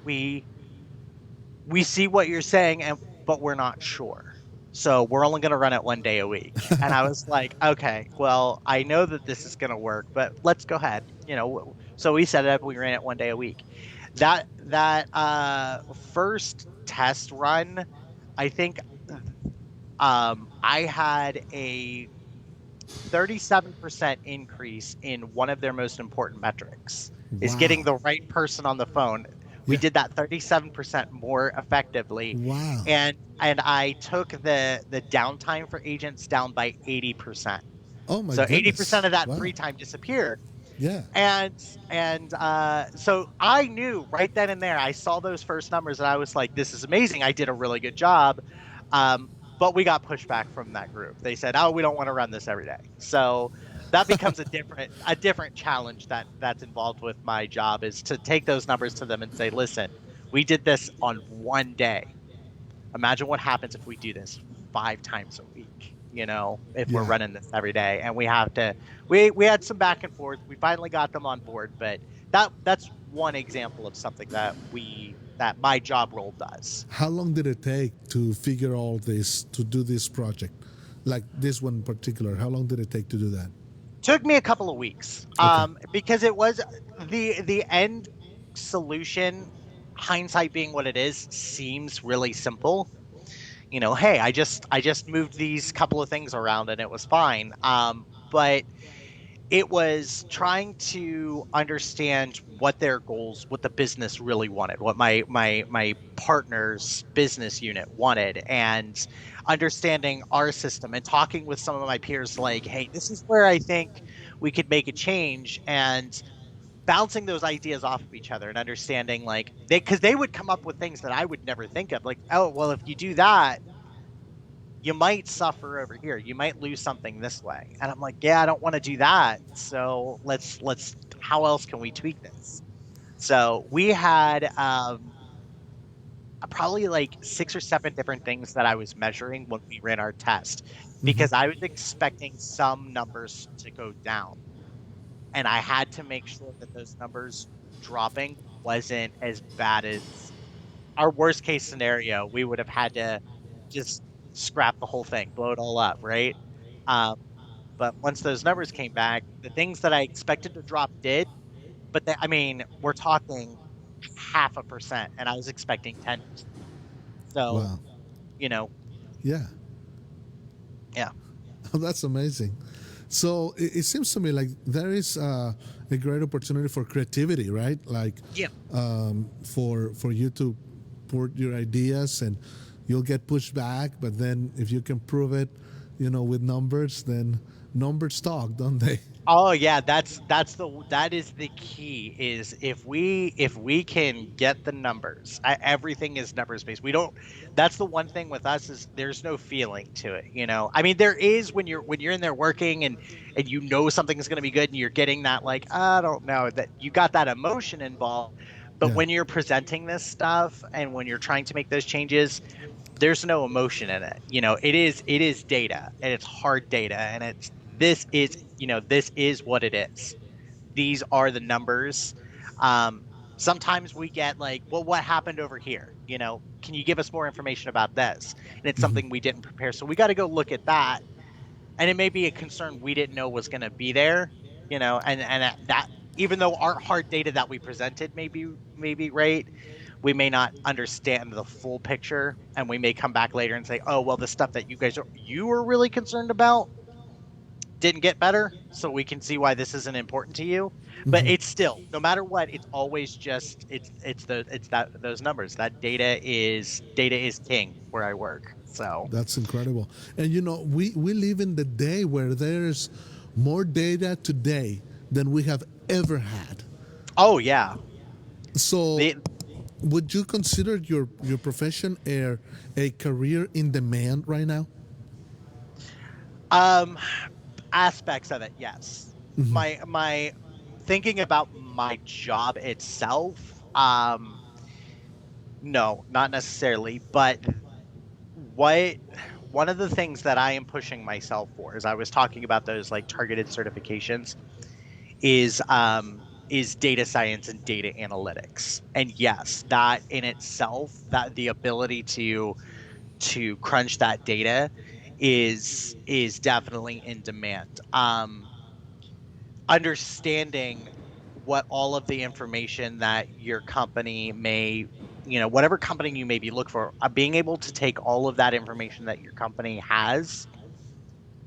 [SPEAKER 2] we see what you're saying, but we're not sure. So we're only going to run it 1 day a week. And I was like, okay, well, I know that this is going to work, but let's go ahead. So we set it up. We ran it 1 day a week. That first test run, I think I had a 37% increase in one of their most important metrics, is getting
[SPEAKER 1] Wow.
[SPEAKER 2] the right person on the phone. We
[SPEAKER 1] Yeah.
[SPEAKER 2] did that 37% more effectively,
[SPEAKER 1] Wow.
[SPEAKER 2] and I took the downtime for agents down by 80%.
[SPEAKER 1] Oh my
[SPEAKER 2] So
[SPEAKER 1] goodness.
[SPEAKER 2] 80% of that
[SPEAKER 1] Wow.
[SPEAKER 2] free time disappeared.
[SPEAKER 1] Yeah.
[SPEAKER 2] And so I knew right then and there, I saw those first numbers and I was like, this is amazing. I did a really good job. But we got pushback from that group. They said, oh, we don't want to run this every day. So that becomes a different challenge that's involved with my job, is to take those numbers to them and say, listen, we did this on 1 day. Imagine what happens if we do this 5 times a week, if we're
[SPEAKER 1] Yeah.
[SPEAKER 2] running this every day. And we had some back and forth. We finally got them on board, but that's one example of something that my job role does.
[SPEAKER 1] How long did it take to figure all this, to do this project? Like this one in particular, how long did it take to do that?
[SPEAKER 2] Took me a couple of weeks,
[SPEAKER 1] Okay.
[SPEAKER 2] because it was the end solution. Hindsight being what it is, seems really simple. Hey, I just moved these couple of things around and it was fine. But it was trying to understand what their goals, what the business really wanted, what my partner's business unit wanted, and understanding our system and talking with some of my peers like, hey, this is where I think we could make a change, and bouncing those ideas off of each other and understanding like because they would come up with things that I would never think of, like, oh well, if you do that, you might suffer over here. You might lose something this way. And I'm like, yeah, I don't want to do that. So let's how else can we tweak this? So we had probably like 6 or 7 different things that I was measuring when we ran our test
[SPEAKER 1] Hmm.
[SPEAKER 2] because I was expecting some numbers to go down. And I had to make sure that those numbers dropping wasn't as bad as our worst case scenario. We would have had to just scrap the whole thing, blow it all up, right? Um, but once those numbers came back, the things that I expected to drop did. But I mean, we're talking 0.5%, and I was expecting 10%. So,
[SPEAKER 1] Wow.
[SPEAKER 2] you know,
[SPEAKER 1] Yeah.
[SPEAKER 2] yeah,
[SPEAKER 1] That's amazing. So it seems to me like there is a great opportunity for creativity, right? Like
[SPEAKER 2] yeah.
[SPEAKER 1] for you to put your ideas, and you'll get pushed back. But then if you can prove it, with numbers, then numbers talk, don't they?
[SPEAKER 2] Oh yeah, that is the key is if we can get the numbers. Everything is numbers based. We don't That's the one thing with us is there's no feeling to it, you know. I mean there is when you're in there working and you know something is going to be good and you're getting that like I don't know that you got that emotion involved. But
[SPEAKER 1] Yeah.
[SPEAKER 2] when you're presenting this stuff and when you're trying to make those changes, there's no emotion in it. You know, it is data and it's hard data and this is what it is. These are the numbers. Um, Sometimes we get like, well, what happened over here? You know, can you give us more information about this? And it's
[SPEAKER 1] Hmm.
[SPEAKER 2] something we didn't prepare. So we got to go look at that. And it may be a concern we didn't know was going to be there, and that even though our hard data that we presented may be right, we may not understand the full picture and we may come back later and say, oh well, the stuff that you were really concerned about didn't get better, so we can see why this isn't important to you. But
[SPEAKER 1] Hmm.
[SPEAKER 2] it's still, no matter what, it's always just it's that those numbers. That data is king where I work. So
[SPEAKER 1] That's incredible. And we live in the day where there's more data today than we have ever had.
[SPEAKER 2] oh yeah.
[SPEAKER 1] So
[SPEAKER 2] the
[SPEAKER 1] would you consider your profession a career in demand right now?
[SPEAKER 2] um Aspects of it, yes.
[SPEAKER 1] Hmm.
[SPEAKER 2] My thinking about my job itself, no, not necessarily, but what one of the things that I am pushing myself for, as I was talking about those like targeted certifications, is data science and data analytics. And yes, that in itself, that the ability to crunch that data is definitely in demand. Understanding what all of the information that your company may, whatever company you maybe look for, being able to take all of that information that your company has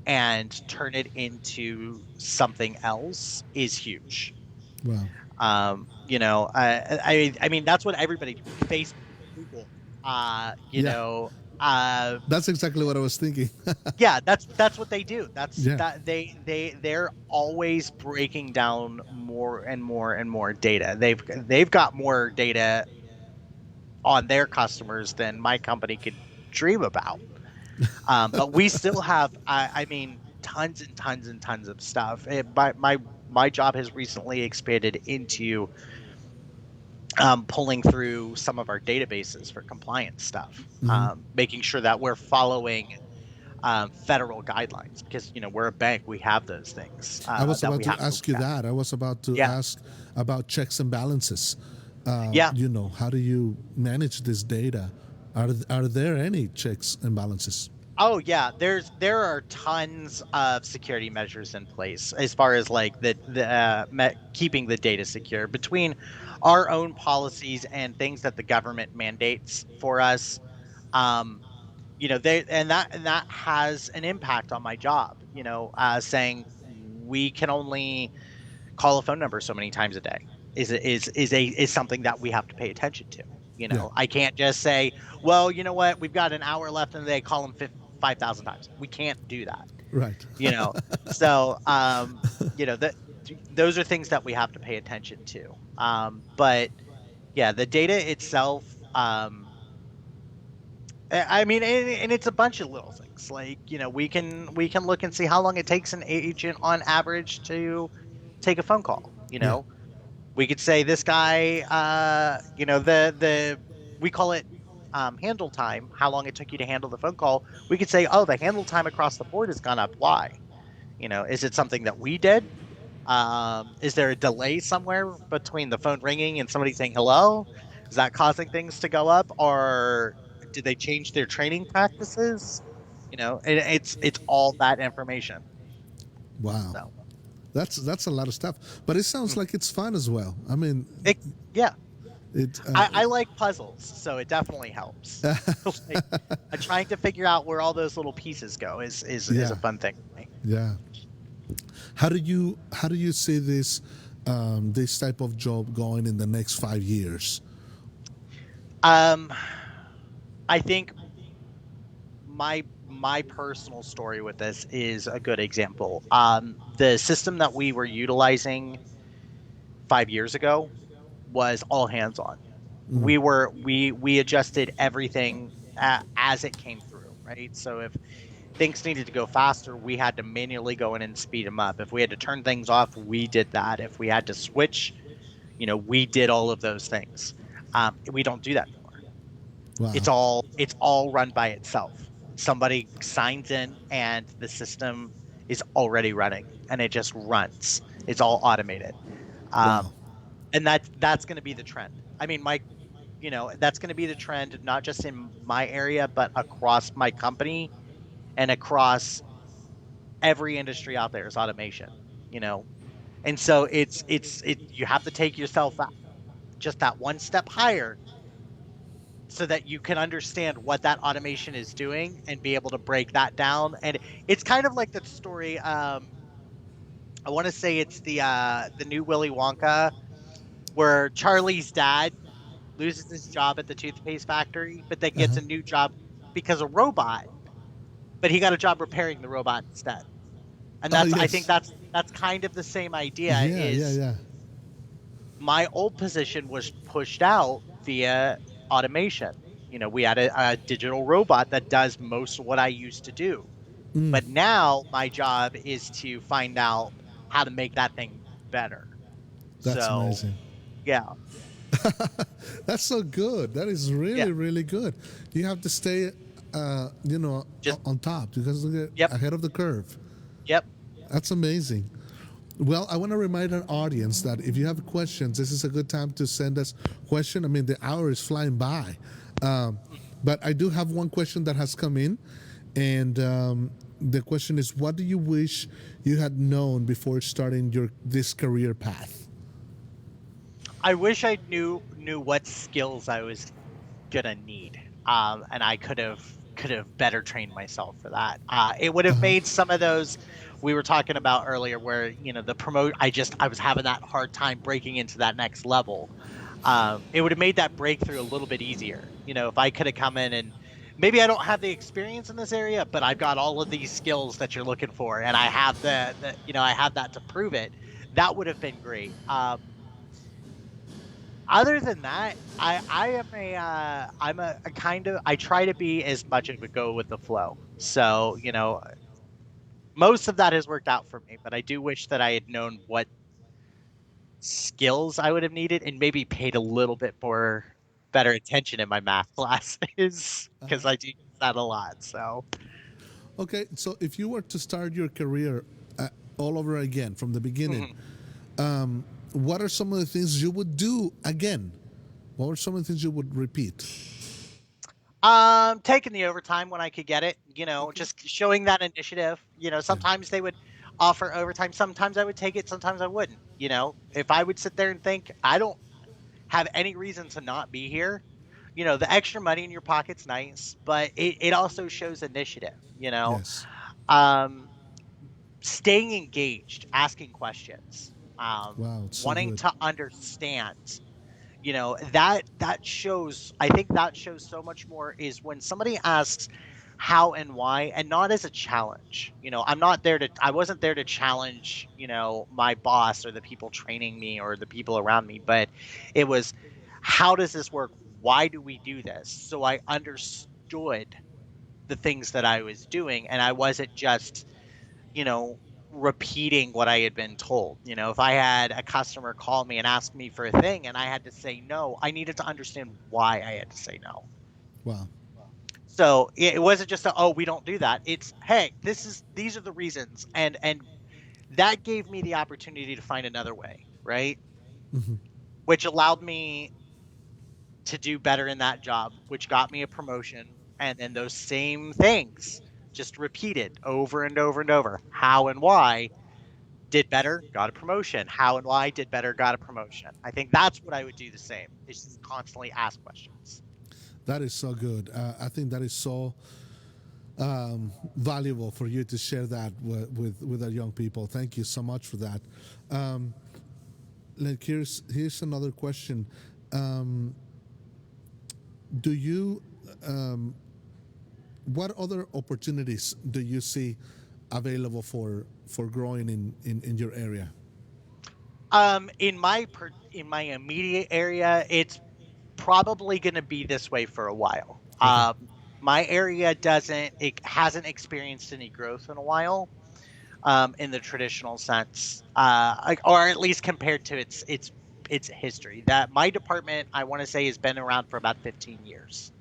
[SPEAKER 2] and turn it into something else is huge.
[SPEAKER 1] Wow.
[SPEAKER 2] I mean that's what everybody, Facebook, Google,
[SPEAKER 1] Yeah,
[SPEAKER 2] uh,
[SPEAKER 1] that's exactly what I was thinking.
[SPEAKER 2] yeah, that's what they do. That's
[SPEAKER 1] Yeah.
[SPEAKER 2] that they're always breaking down more and more and more data. They've got more data on their customers than my company could dream about. But we still have, I mean, tons and tons and tons of stuff. My job has recently expanded into pulling through some of our databases for compliance stuff,
[SPEAKER 1] Hmm.
[SPEAKER 2] making sure that we're following federal guidelines because we're a bank. We have those things
[SPEAKER 1] I was
[SPEAKER 2] that
[SPEAKER 1] about
[SPEAKER 2] we
[SPEAKER 1] to
[SPEAKER 2] have to
[SPEAKER 1] ask
[SPEAKER 2] look
[SPEAKER 1] you
[SPEAKER 2] at.
[SPEAKER 1] that. I was about to
[SPEAKER 2] Yeah,
[SPEAKER 1] ask about checks and balances.
[SPEAKER 2] yeah.
[SPEAKER 1] How do you manage this data? Are there any checks and balances?
[SPEAKER 2] Oh yeah. There are tons of security measures in place as far as like keeping the data secure between our own policies and things that the government mandates for us. Um, they and that has an impact on my job, saying we can only call a phone number so many times a day is something that we have to pay attention to.
[SPEAKER 1] Yeah.
[SPEAKER 2] I can't just say, well, you know what, we've got an hour left in the day, call them 5,000 times. We can't do that.
[SPEAKER 1] Right.
[SPEAKER 2] you know so that those are things that we have to pay attention to. But yeah, the data itself, I mean, and it's a bunch of little things, like, we can look and see how long it takes an agent on average to take a phone call.
[SPEAKER 1] Yeah.
[SPEAKER 2] We could say this guy, the we call it handle time, how long it took you to handle the phone call. We could say, oh, the handle time across the board has gone up. Why? Is it something that we did? Is there a delay somewhere between the phone ringing and somebody saying hello? Is that causing things to go up, or did they change their training practices? It's all that information.
[SPEAKER 1] Wow.
[SPEAKER 2] So,
[SPEAKER 1] That's a lot of stuff, but it sounds
[SPEAKER 2] mm,
[SPEAKER 1] like it's fun as well. I mean,
[SPEAKER 2] it, yeah,
[SPEAKER 1] it.
[SPEAKER 2] I like puzzles, so it definitely helps. Like, trying to figure out where all those little pieces go is
[SPEAKER 1] Yeah.
[SPEAKER 2] a fun thing for me.
[SPEAKER 1] Yeah. How do you see this type of job going in the next 5 years?
[SPEAKER 2] Um, I think my personal story with this is a good example. The system that we were utilizing 5 years ago was all hands on.
[SPEAKER 1] Mm.
[SPEAKER 2] We adjusted everything as it came through, right? So if things needed to go faster, we had to manually go in and speed them up. If we had to turn things off, we did that. If we had to switch, we did all of those things. We don't do that anymore. It's
[SPEAKER 1] Wow.
[SPEAKER 2] all run by itself. Somebody signs in and the system is already running, and it just runs. It's all automated.
[SPEAKER 1] Wow.
[SPEAKER 2] Um, and that's going to be the trend. I mean, Mike, that's going to be the trend, not just in my area, but across my company and across every industry out there is automation. You know, and so you have to take yourself just that one step higher so that you can understand what that automation is doing and be able to break that down. And it's kind of like the story. I want to say it's the new Willy Wonka, where Charlie's dad loses his job at the toothpaste factory, but then gets
[SPEAKER 1] Uh-huh.
[SPEAKER 2] a new job because a robot, but he got a job repairing the robot instead. And
[SPEAKER 1] Oh
[SPEAKER 2] I think
[SPEAKER 1] yes.
[SPEAKER 2] that's kind of the same idea.
[SPEAKER 1] Yeah. Yeah.
[SPEAKER 2] Is
[SPEAKER 1] Yeah.
[SPEAKER 2] my old position was pushed out via automation. We had a digital robot that does most of what I used to do.
[SPEAKER 1] Mm.
[SPEAKER 2] But now my job is to find out how to make that thing better.
[SPEAKER 1] That's
[SPEAKER 2] So,
[SPEAKER 1] amazing.
[SPEAKER 2] yeah.
[SPEAKER 1] That's so good. That is
[SPEAKER 2] Yeah.
[SPEAKER 1] really, really good. You have to stay,
[SPEAKER 2] Just
[SPEAKER 1] on top because look
[SPEAKER 2] yep.
[SPEAKER 1] ahead of the curve.
[SPEAKER 2] Yep.
[SPEAKER 1] That's amazing. Well, I want to remind our audience that if you have questions, this is a good time to send us question. I mean, the hour is flying by, um, but I do have one question that has come in, and the question is, what do you wish you had known before starting this career path?
[SPEAKER 2] I wish I knew what skills I was gonna need, and I could have better trained myself for that. It would have
[SPEAKER 1] Uh-huh.
[SPEAKER 2] made some of those we were talking about earlier, where the promote. I was having that hard time breaking into that next level. It would have made that breakthrough a little bit easier. If I could have come in and maybe I don't have the experience in this area, but I've got all of these skills that you're looking for, and I have I have that to prove it. That would have been great. Other than that, I am a kind of, I try to be as much as we go with the flow. So most of that has worked out for me, but I do wish that I had known what skills I would have needed and maybe paid a little bit more better attention in my math classes, because I do use that a lot. So
[SPEAKER 1] Okay, so if you were to start your career all over again from the beginning,
[SPEAKER 2] mhm.
[SPEAKER 1] what are some of the things you would do again? What are some of the things you would repeat?
[SPEAKER 2] Taking the overtime when I could get it,
[SPEAKER 1] Okay.
[SPEAKER 2] just showing that initiative.
[SPEAKER 1] Yeah.
[SPEAKER 2] Sometimes they would offer overtime. Sometimes I would take it. Sometimes I wouldn't. If I would sit there and think, I don't have any reason to not be here, the extra money in your pocket's nice, but it also shows initiative.
[SPEAKER 1] Yes.
[SPEAKER 2] Um, staying engaged, asking questions,
[SPEAKER 1] Wow, it's so
[SPEAKER 2] wanting
[SPEAKER 1] good.
[SPEAKER 2] to understand. That shows. I think that shows so much more is when somebody asks how and why, and not as a challenge. I wasn't there to challenge, my boss or the people training me or the people around me, but it was, how does this work? Why do we do this? So I understood the things that I was doing, and I wasn't just, you know, repeating what I had been told. If I had a customer call me and ask me for a thing and I had to say no, I needed to understand why I had to say no.
[SPEAKER 1] Wow.
[SPEAKER 2] So it wasn't just oh, we don't do that. It's, hey, these are the reasons, and that gave me the opportunity to find another way, right?
[SPEAKER 1] Hmm.
[SPEAKER 2] Which allowed me to do better in that job, which got me a promotion, and then those same things just repeated over and over and over. How and why, did better, got a promotion. How and why, did better, got a promotion. I think that's what I would do the same. Is just constantly ask questions.
[SPEAKER 1] That is so good. I think that is so valuable for you to share that with our young people. Thank you so much for that. Um, here's another question. Um, do you what other opportunities do you see available for growing in your area?
[SPEAKER 2] In my immediate area, it's probably going to be this way for a while.
[SPEAKER 1] Okay.
[SPEAKER 2] My area it hasn't experienced any growth in a while, in the traditional sense, or at least compared to its history. That my department, I want to say, has been around for about 15 years,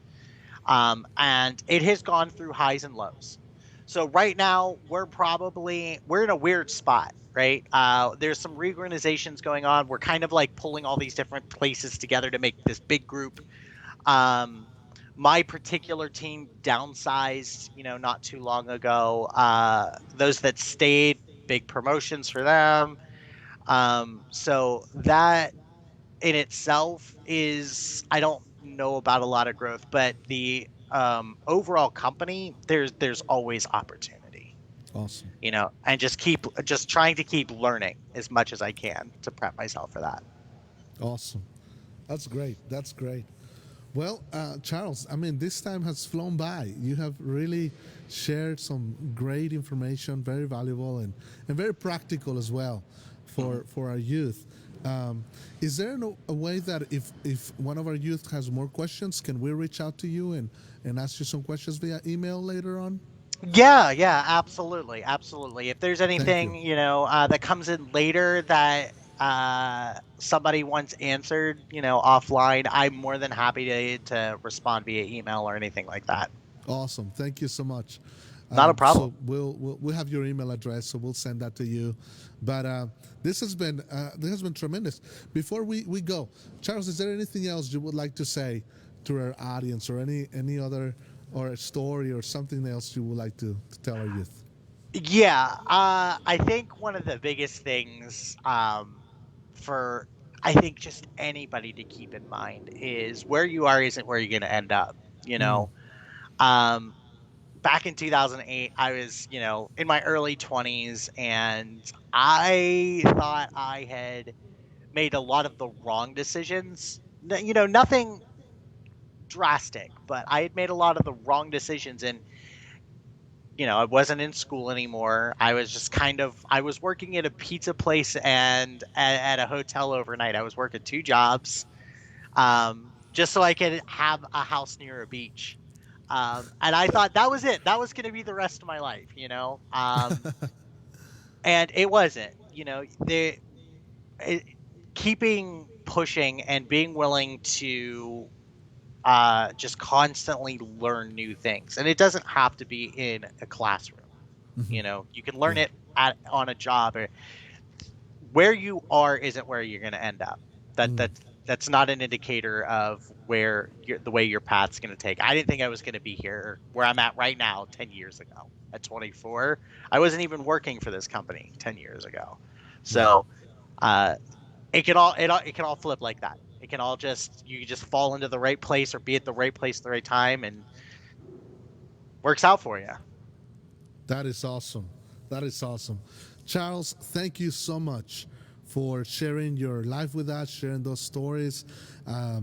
[SPEAKER 2] and it has gone through highs and lows. So right now we're in a weird spot, right? There's some reorganizations going on. We're kind of like pulling all these different places together to make this big group. Um, my particular team downsized, not too long ago. Those that stayed, big promotions for them. So that in itself is, I don't know about a lot of growth, but the overall company, there's always opportunity,
[SPEAKER 1] Awesome.
[SPEAKER 2] and just trying to keep learning as much as I can to prep myself for that.
[SPEAKER 1] Awesome. That's great. That's great. Well, Charles, I mean, this time has flown by. You have really shared some great information, very valuable and very practical as well
[SPEAKER 2] Mhm.
[SPEAKER 1] for our youth. Um, is there a way that if one of our youth has more questions, can we reach out to you and ask you some questions via email later on?
[SPEAKER 2] Yeah, yeah, absolutely, absolutely. If there's
[SPEAKER 1] Thank you.
[SPEAKER 2] anything, that comes in later that somebody wants answered, offline, I'm more than happy to respond via email or anything like that.
[SPEAKER 1] Awesome. Thank you so much.
[SPEAKER 2] Not a problem.
[SPEAKER 1] So we'll have your email address, so we'll send that to you. But this has been tremendous. Before we go, Charles, is there anything else you would like to say to our audience, or any other, or a story or something else you would like to tell our youth?
[SPEAKER 2] Yeah, I think one of the biggest things, for I think just anybody to keep in mind is where you are isn't where you're going to end up. You
[SPEAKER 1] Mm,
[SPEAKER 2] know, um, back in 2008, I was, in my early 20s, and I thought I had made a lot of the wrong decisions. Nothing drastic, but I had made a lot of the wrong decisions, and I wasn't in school anymore. I was just I was working at a pizza place and at a hotel overnight. I was working two jobs, just so I could have a house near a beach. And I thought that was it. That was going to be the rest of my life. And it wasn't. It, keeping pushing and being willing to just constantly learn new things, and it doesn't have to be in a classroom. You can learn
[SPEAKER 1] yeah.
[SPEAKER 2] it on a job. Or where you are isn't where you're going to end up. That
[SPEAKER 1] Mm,
[SPEAKER 2] that that's not an indicator of the way your path's going to take. I didn't think I was going to be here where I'm at right now 10 years ago. At 24, I wasn't even working for this company 10 years ago.
[SPEAKER 1] yeah.
[SPEAKER 2] So, uh, it can all flip like that. It can all just you just fall into the right place or be at the right place at the right time, and works out for you.
[SPEAKER 1] That is awesome. That is awesome. Charles, thank you so much for sharing your life with us, sharing those stories. I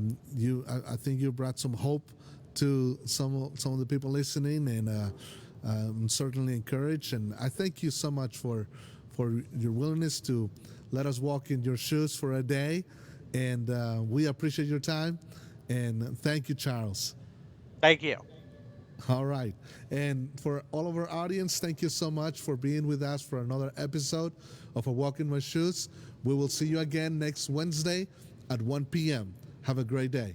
[SPEAKER 1] think you brought some hope to some of the people listening, and I'm certainly encouraged. And I thank you so much for your willingness to let us walk in your shoes for a day. And we appreciate your time. And thank you, Charles.
[SPEAKER 2] Thank you.
[SPEAKER 1] All right. And for all of our audience, thank you so much for being with us for another episode of A Walk in My Shoes. We will see you again next Wednesday at 1 p.m. Have a great day.